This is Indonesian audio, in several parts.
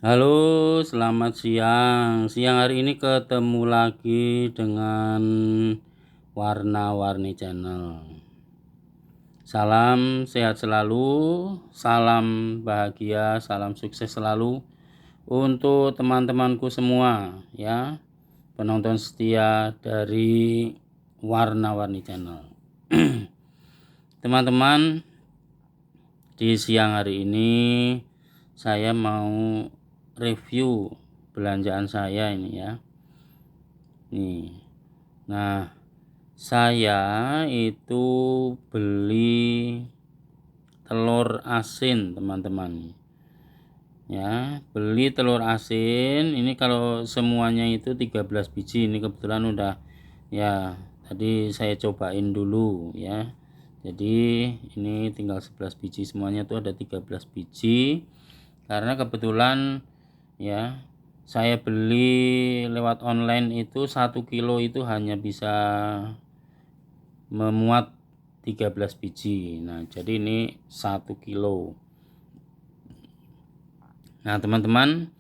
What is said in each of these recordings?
Halo, selamat siang. Siang hari ini ketemu lagi dengan Warna-Warni Channel. Salam sehat selalu, salam bahagia, salam sukses selalu untuk teman-temanku semua ya, penonton setia dari Warna-Warni Channel. Teman-teman, di siang hari ini saya mau review belanjaan saya ini ya. Nih. Nah, saya itu beli telur asin, teman-teman. Ya, beli telur asin. Ini kalau semuanya itu 13 biji. Ini kebetulan udah ya, tadi saya cobain dulu ya. Jadi ini tinggal 11 biji, semuanya tuh ada 13 biji. Karena kebetulan ya, saya beli lewat online itu 1 kilo itu hanya bisa memuat 13 biji. Nah, jadi ini 1 kilo. Nah, teman-teman,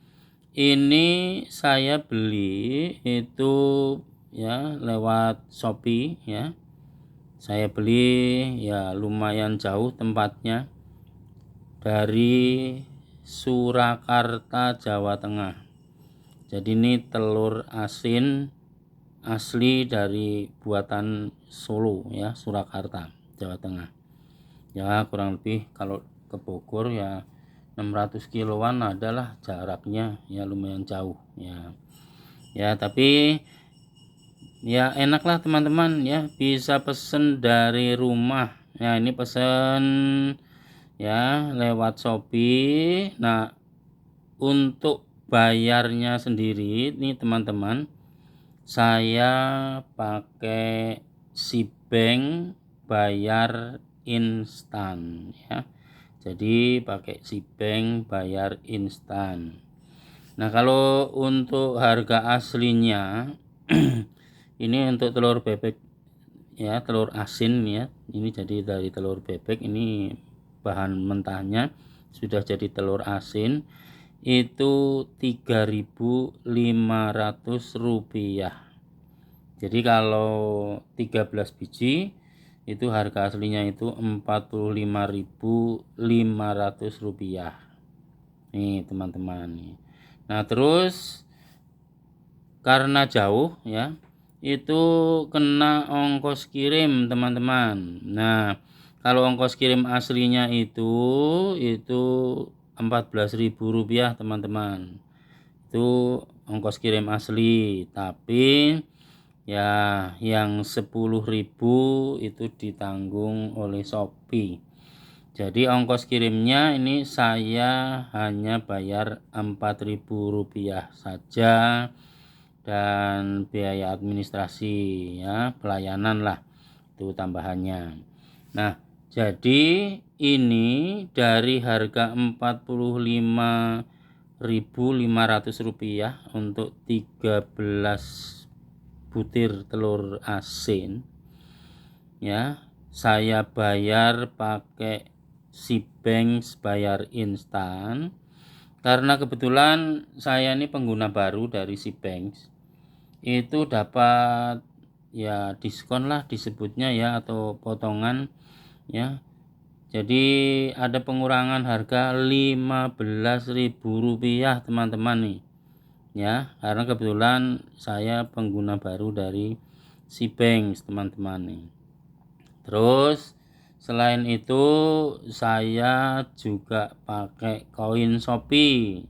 ini saya beli itu ya lewat Shopee ya. Saya beli ya lumayan jauh tempatnya, dari Surakarta, Jawa Tengah. Jadi ini telur asin asli dari buatan Solo ya, Surakarta, Jawa Tengah. Ya kurang lebih kalau ke Bogor ya 600 kiloan adalah jaraknya, ya lumayan jauh ya. Ya tapi ya enak lah teman-teman ya, bisa pesen dari rumah. Ya ini pesen ya lewat Shopee. Nah, untuk bayarnya sendiri nih teman-teman, saya pakai Sibank bayar instan ya. Jadi pakai Sibank bayar instan. Nah, kalau untuk harga aslinya ini untuk telur bebek ya, telur asin ya. Ini jadi dari telur bebek, ini bahan mentahnya sudah jadi telur asin itu Rp3.500. Jadi kalau 13 biji itu harga aslinya itu Rp45.500. Nih teman-teman nih. Nah, terus karena jauh ya, itu kena ongkos kirim teman-teman. Nah, kalau ongkos kirim aslinya itu Rp14.000 teman-teman. Itu ongkos kirim asli, tapi ya yang 10.000 itu ditanggung oleh Shopee. Jadi ongkos kirimnya ini saya hanya bayar Rp4.000 saja, dan biaya administrasi ya, pelayanan lah itu tambahannya. Nah, jadi ini dari harga Rp45.500 untuk 13 butir telur asin ya, saya bayar pakai Sibank bayar instan. Karena kebetulan saya ini pengguna baru dari Sibank, itu dapat ya diskon lah disebutnya ya, atau potongan ya. Jadi ada pengurangan harga Rp15.000 teman-teman nih ya, karena kebetulan saya pengguna baru dari Sibank teman-teman nih. Terus selain itu saya juga pakai koin Shopee.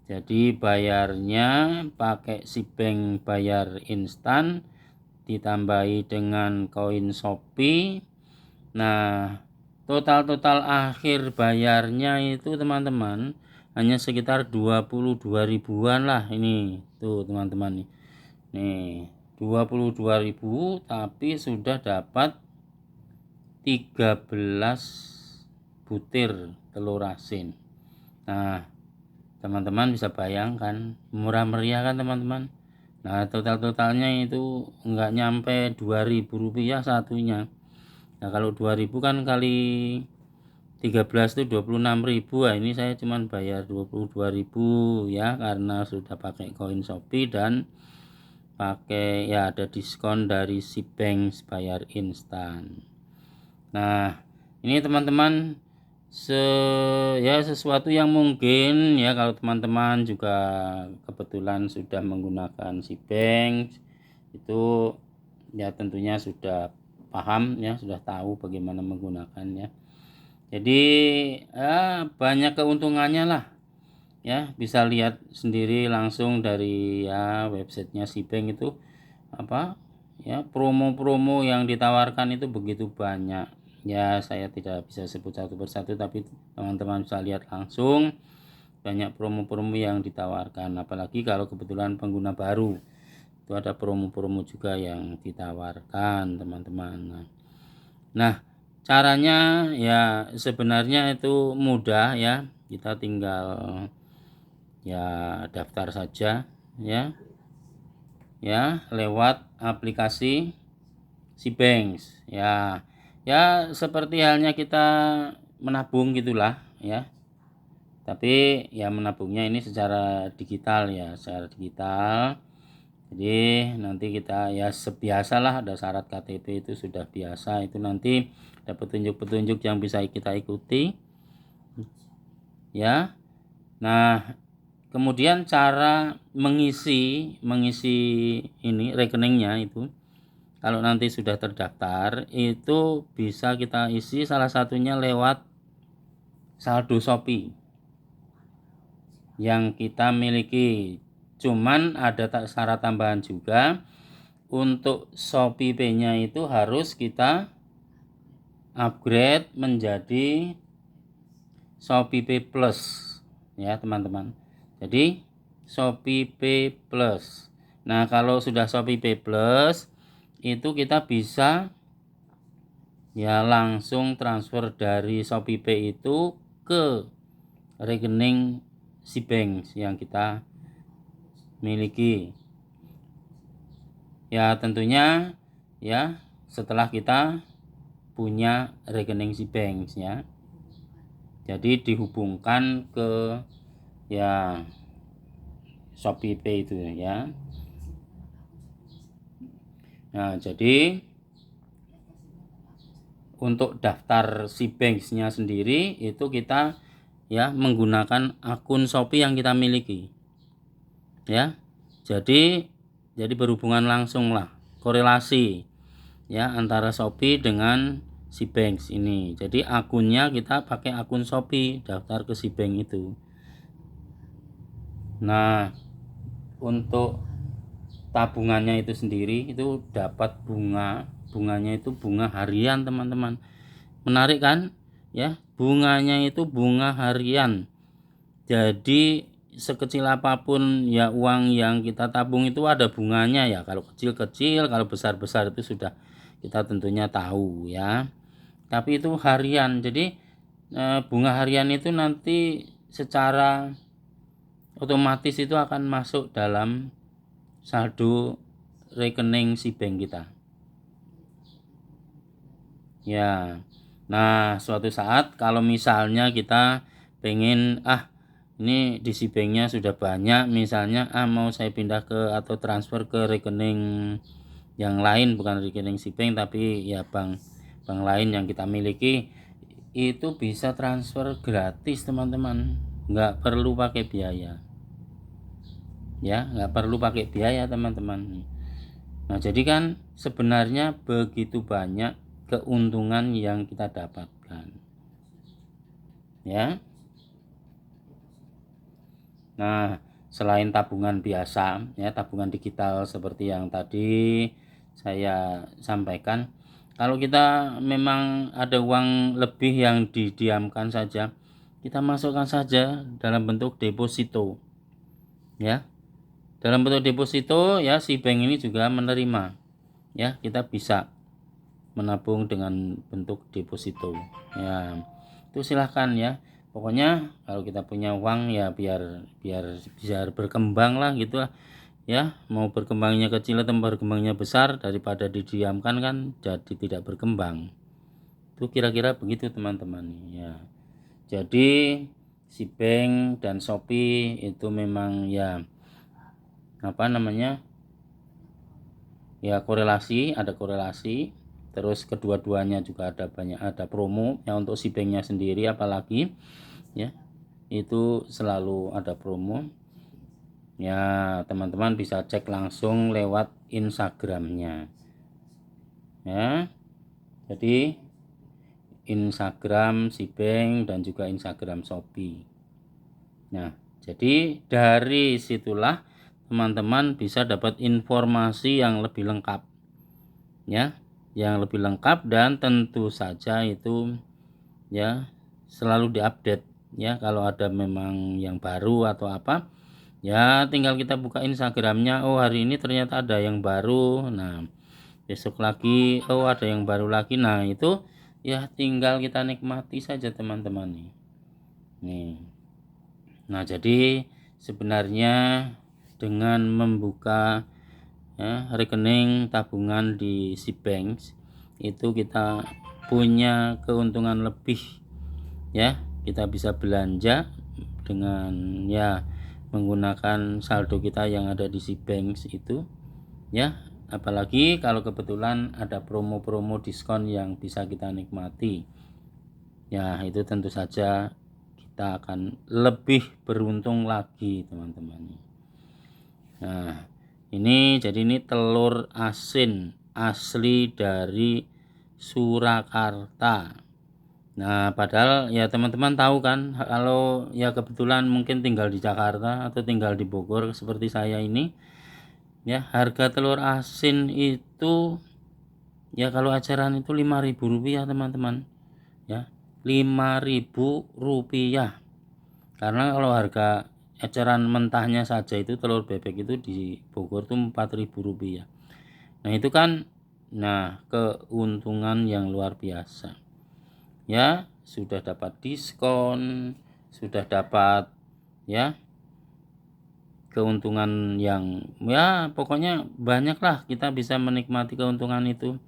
Jadi bayarnya pakai Sibank bayar instan ditambahi dengan koin Shopee. Nah, total akhir bayarnya itu teman-teman hanya sekitar 22 ribuan lah ini. Tuh teman-teman nih. Nih, 22.000 tapi sudah dapat 13 butir telur asin. Nah, teman-teman bisa bayangkan murah meriah kan teman-teman. Nah, totalnya itu enggak nyampe Rp2.000 satunya. Nah, kalau 2.000 kan kali 13 itu 26.000. Nah, ini saya cuman bayar 22.000 ya, karena sudah pakai koin Shopee dan pakai ya ada diskon dari Sibank bayar instan. Nah, ini teman-teman sesuatu yang mungkin ya, kalau teman-teman juga kebetulan sudah menggunakan Sibank itu ya tentunya sudah paham ya, sudah tahu bagaimana menggunakannya. Jadi banyak keuntungannya lah ya, bisa lihat sendiri langsung dari ya websitenya Sibank itu apa ya, promo-promo yang ditawarkan itu begitu banyak ya. Saya tidak bisa sebut satu persatu, tapi teman-teman bisa lihat langsung banyak promo-promo yang ditawarkan, apalagi kalau kebetulan pengguna baru itu ada promo-promo juga yang ditawarkan teman-teman. Nah, caranya ya sebenarnya itu mudah ya, kita tinggal ya daftar saja ya lewat aplikasi Sibank ya. Ya seperti halnya kita menabung gitulah ya, tapi ya menabungnya ini secara digital ya, secara digital. Jadi nanti kita ya sebiasalah, ada syarat KTP itu sudah biasa, itu nanti ada petunjuk-petunjuk yang bisa kita ikuti ya. Nah, kemudian cara mengisi ini rekeningnya itu, kalau nanti sudah terdaftar itu bisa kita isi salah satunya lewat saldo Shopee yang kita miliki. Cuman ada syarat tambahan juga, untuk Shopee Pay-nya itu harus kita upgrade menjadi Shopee Pay Plus ya teman-teman. Jadi Shopee Pay Plus. Nah, kalau sudah Shopee Pay Plus itu kita bisa ya langsung transfer dari Shopee Pay itu ke rekening Sibank yang kita miliki. Ya tentunya ya setelah kita punya rekening Sibank ya. Jadi dihubungkan ke ya Shopee Pay itu ya. Nah, jadi untuk daftar Sibank-nya sendiri itu kita ya menggunakan akun Shopee yang kita miliki. Ya. Jadi berhubungan langsung lah, korelasi ya antara Shopee dengan Sibank ini. Jadi akunnya kita pakai akun Shopee, daftar ke Sibank itu. Nah, untuk tabungannya itu sendiri itu dapat bunganya itu bunga harian teman-teman. Menarik kan ya, bunganya itu bunga harian. Jadi sekecil apapun ya uang yang kita tabung itu ada bunganya ya, kalau kecil-kecil, kalau besar-besar itu sudah kita tentunya tahu ya, tapi itu harian. Jadi bunga harian itu nanti secara otomatis itu akan masuk dalam saldo rekening Sibank kita ya. Nah, suatu saat kalau misalnya kita pengen ini di Sibanknya sudah banyak, misalnya mau saya pindah ke atau transfer ke rekening yang lain, bukan rekening Sibank tapi ya bank lain yang kita miliki, itu bisa transfer gratis teman-teman, nggak perlu pakai biaya ya, nggak perlu pakai biaya teman-teman. Nah, jadi kan sebenarnya begitu banyak keuntungan yang kita dapatkan ya. Nah, selain tabungan biasa ya, tabungan digital seperti yang tadi saya sampaikan, kalau kita memang ada uang lebih yang didiamkan saja, kita masukkan saja dalam bentuk deposito ya. Dalam bentuk deposito ya, si bank ini juga menerima ya, kita bisa menabung dengan bentuk deposito ya. Itu silahkan ya. Pokoknya kalau kita punya uang ya biar bisa berkembang lah gitu lah ya. Mau berkembangnya kecil atau berkembangnya besar, daripada didiamkan kan jadi tidak berkembang. Itu kira-kira begitu teman-teman ya. Jadi Cbank dan Shopee itu memang ya apa namanya ya ada korelasi. Terus kedua-duanya juga ada promo ya. Untuk Cbanknya sendiri apalagi ya itu selalu ada promo ya. Teman-teman bisa cek langsung lewat Instagramnya ya. Jadi Instagram Cbank dan juga Instagram Shopee. Nah, jadi dari situlah teman-teman bisa dapat informasi yang lebih lengkap ya, yang lebih lengkap, dan tentu saja itu ya selalu diupdate ya. Kalau ada memang yang baru atau apa ya, tinggal kita buka Instagramnya, oh hari ini ternyata ada yang baru, nah besok lagi oh ada yang baru lagi. Nah itu ya tinggal kita nikmati saja teman-teman nih. Nah jadi sebenarnya dengan membuka ya, rekening tabungan di Cbank itu kita punya keuntungan lebih ya. Kita bisa belanja dengan ya menggunakan saldo kita yang ada di Cbank itu ya. Apalagi kalau kebetulan ada promo-promo diskon yang bisa kita nikmati ya, itu tentu saja kita akan lebih beruntung lagi teman-teman. Nah ini jadi ini telur asin asli dari Surakarta. Nah padahal ya teman-teman tahu kan, kalau ya kebetulan mungkin tinggal di Jakarta atau tinggal di Bogor seperti saya ini ya, harga telur asin itu ya kalau eceran itu Rp5.000 teman-teman ya, Rp5.000. Karena kalau harga eceran mentahnya saja itu telur bebek itu di Bogor tuh Rp4.000. Nah itu kan keuntungan yang luar biasa ya. Sudah dapat diskon, sudah dapat ya keuntungan yang ya pokoknya banyak lah, kita bisa menikmati keuntungan itu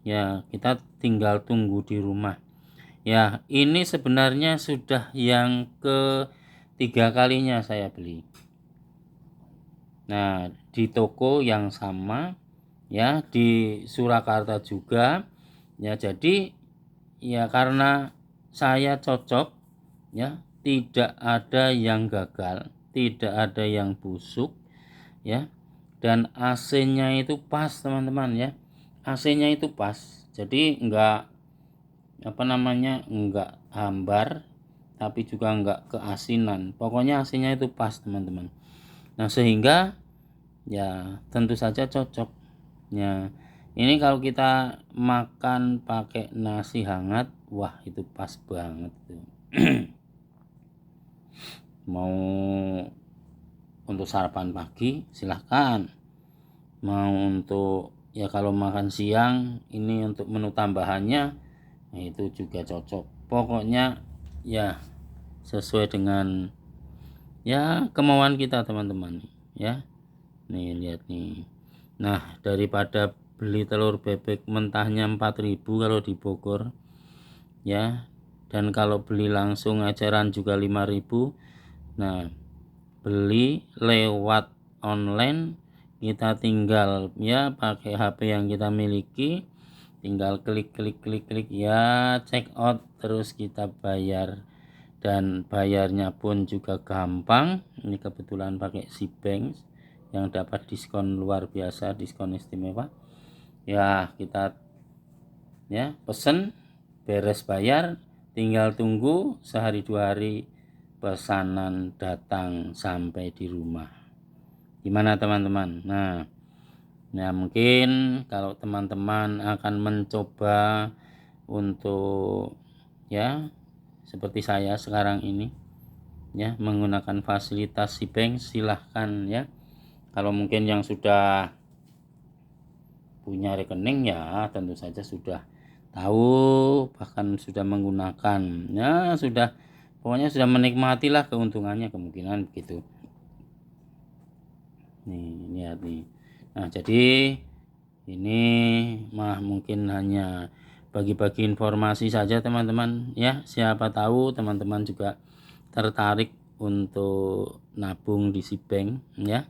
ya. Kita tinggal tunggu di rumah ya. Ini sebenarnya sudah yang ketiga kalinya saya beli. Nah di toko yang sama ya, di Surakarta juga ya. Jadi ya karena saya cocok ya, tidak ada yang gagal, tidak ada yang busuk ya, dan AC-nya itu pas teman-teman ya. AC-nya itu pas, jadi enggak enggak hambar tapi juga enggak keasinan. Pokoknya AC-nya itu pas teman-teman. Nah sehingga ya tentu saja cocok ya. Ini kalau kita makan pakai nasi hangat, wah itu pas banget tuh. Mau untuk sarapan pagi silahkan, mau untuk ya kalau makan siang ini untuk menu tambahannya itu juga cocok. Pokoknya ya sesuai dengan ya kemauan kita teman-teman ya. Nih lihat nih. Nah daripada beli telur bebek mentahnya 4.000 kalau di Bogor ya, dan kalau beli langsung eceran juga 5.000. Nah beli lewat online, kita tinggal ya pakai HP yang kita miliki, tinggal klik ya, check out, terus kita bayar, dan bayarnya pun juga gampang. Ini kebetulan pakai Cbank yang dapat diskon luar biasa, diskon istimewa ya. Kita ya pesen, beres bayar, tinggal tunggu sehari 2 hari pesanan datang sampai di rumah. Gimana teman-teman? Nah mungkin kalau teman-teman akan mencoba untuk ya seperti saya sekarang ini ya menggunakan fasilitas Cbank, silahkan ya. Kalau mungkin yang sudah punya rekening ya tentu saja sudah tahu, bahkan sudah menggunakan ya, sudah pokoknya sudah menikmatilah keuntungannya, kemungkinan begitu. Nih lihat nih. Nah jadi ini mungkin hanya bagi-bagi informasi saja teman-teman ya. Siapa tahu teman-teman juga tertarik untuk nabung di Sibank ya.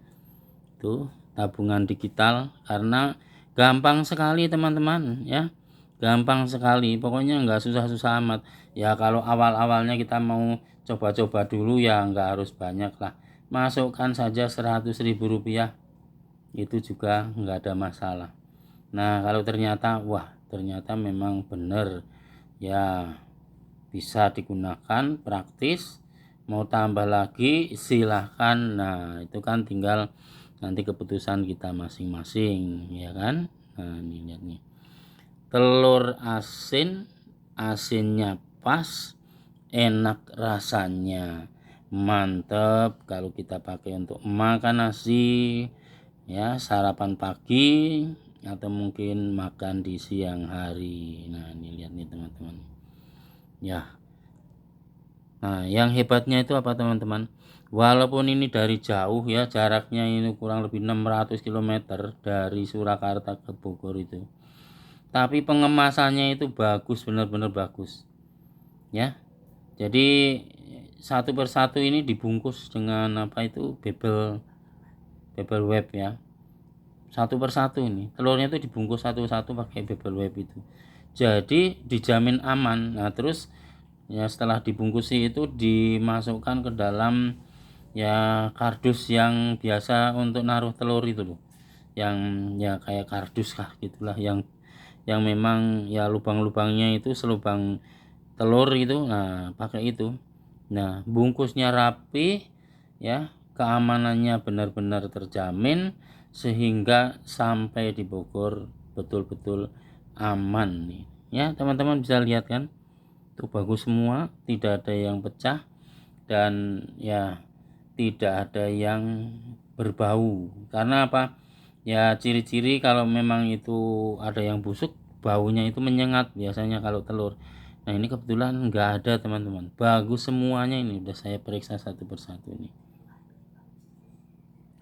Tuh, tabungan digital karena gampang sekali teman-teman ya. Gampang sekali, pokoknya nggak susah-susah amat. Ya kalau awal-awalnya kita mau coba-coba dulu ya nggak harus banyak lah. Masukkan saja 100.000 rupiah, itu juga nggak ada masalah. Nah kalau ternyata ternyata memang benar ya, bisa digunakan, praktis, mau tambah lagi silahkan. Nah itu kan tinggal nanti keputusan kita masing-masing ya kan. Nah ini lihat nih, telur asin, asinnya pas, enak rasanya, mantep kalau kita pakai untuk makan nasi ya, sarapan pagi atau mungkin makan di siang hari. Nah ini lihat nih teman-teman ya. Nah yang hebatnya itu apa teman-teman, walaupun ini dari jauh ya, jaraknya ini kurang lebih 600 km dari Surakarta ke Bogor itu, tapi pengemasannya itu bagus, benar-benar bagus ya. Jadi satu persatu ini dibungkus dengan apa itu, bebel web ya. Satu persatu ini telurnya itu dibungkus satu-satu pakai bebel web itu, jadi dijamin aman. Nah terus ya setelah dibungkus itu dimasukkan ke dalam ya kardus yang biasa untuk naruh telur itu loh, yang ya kayak kardus kah gitulah, yang memang ya lubang-lubangnya itu selubang telur gitu. Nah pakai itu. Nah bungkusnya rapi ya, keamanannya benar-benar terjamin, sehingga sampai di Bogor betul-betul aman nih ya. Teman-teman bisa lihat kan, itu bagus semua, tidak ada yang pecah dan ya tidak ada yang berbau. Karena apa ya, ciri-ciri kalau memang itu ada yang busuk, baunya itu menyengat biasanya kalau telur. Nah ini kebetulan nggak ada teman-teman, bagus semuanya. Ini udah saya periksa satu persatu ini.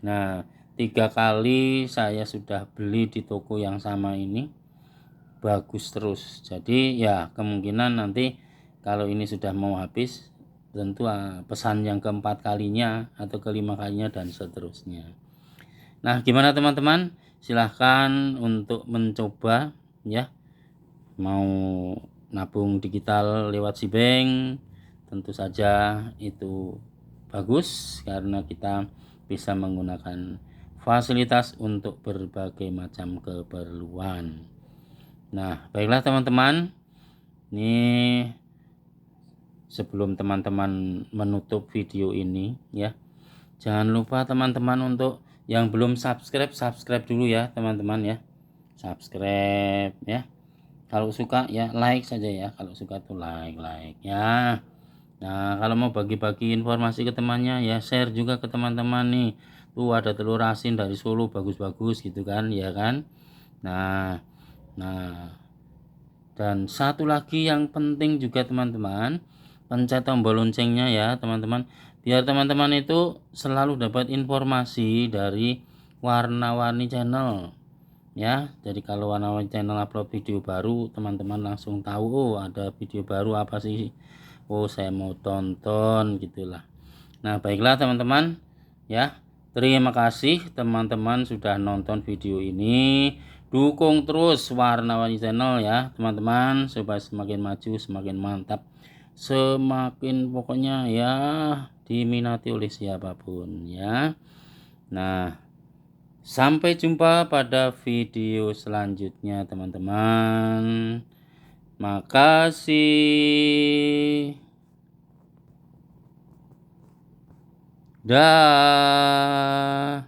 Nah 3 kali saya sudah beli di toko yang sama ini, bagus terus. Jadi ya kemungkinan nanti kalau ini sudah mau habis, tentu pesan yang keempat kalinya atau kelima kalinya dan seterusnya. Nah gimana teman-teman, silahkan untuk mencoba ya, mau nabung digital lewat Sibank. Tentu saja itu bagus karena kita bisa menggunakan fasilitas untuk berbagai macam keperluan. Nah baiklah teman-teman, ini sebelum teman-teman menutup video ini ya, jangan lupa teman-teman untuk yang belum subscribe dulu ya teman-teman ya. Subscribe ya, kalau suka ya like saja ya, kalau suka tuh like ya. Nah kalau mau bagi-bagi informasi ke temannya ya, share juga ke teman-teman nih. Tuh ada telur asin dari Solo bagus-bagus gitu kan ya kan. Nah dan satu lagi yang penting juga teman-teman, pencet tombol loncengnya ya teman-teman, biar teman-teman itu selalu dapat informasi dari Warna-Warni Channel ya. Jadi kalau Warna-Warni Channel upload video baru, teman-teman langsung tahu, oh ada video baru apa sih, oh saya mau tonton gitulah. Nah baiklah teman-teman ya, terima kasih teman-teman sudah nonton video ini. Dukung terus Warna-Warni Channel ya teman-teman, supaya semakin maju, semakin mantap, semakin pokoknya ya diminati oleh siapapun ya. Nah sampai jumpa pada video selanjutnya teman-teman. Makasih. Dah.